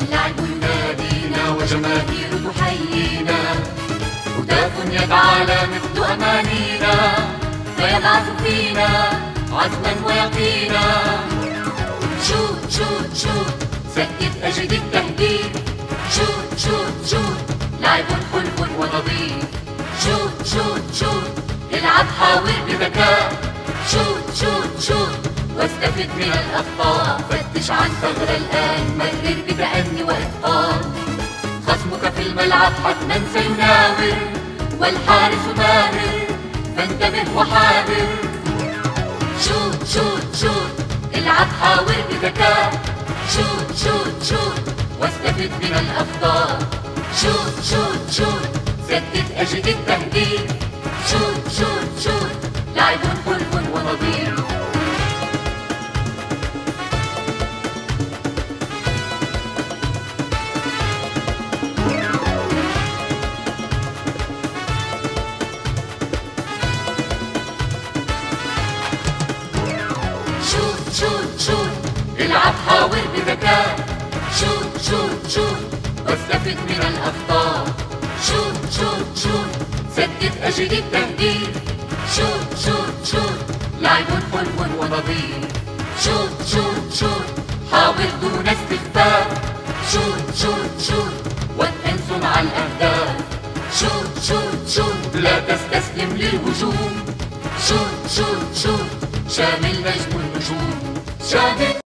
اللعب ينادينا وجماهير تحيينا، هتاف يدعى لا مثل أمانينا، فيبعث فينا عزما ويقينا. شوت شوت شوت سدد أجد التهديد، شوت شوت شوت لعب حلو ونظيف. شوت شوت شوت العب حاول بذكاء، شوت شوت شوت واستفد من الأخطاء. فتش عن ثغرة الآن، مرر بتأني وإتقان، خصمك في الملعب حتما سيناور، والحارس ماهر فانتبه وحاذر. شوت شوت شوت العب حاول بذكاء، شوت شوت شوت واستفد من الأخطاء. شوت شوت شوت سدد أجد التهديد، شوت شوت شوت لعب حلو ونظيف. شوت شوت شوت العب حاول بذكاء، شوت شوت شوت واستفد من الأخطاء. شوت شوت شوت سدد أجد التهديد، شوت شوت شوت لعب حلو ونظيف. شوت شوت شوت حاول دون استخفاف، شوت شوت شوت واتقن صنع الأهداف. شوت شوت شوت لا تستسلم للهجوم، شوت شوت شوت شامل نجم النجوم، شامل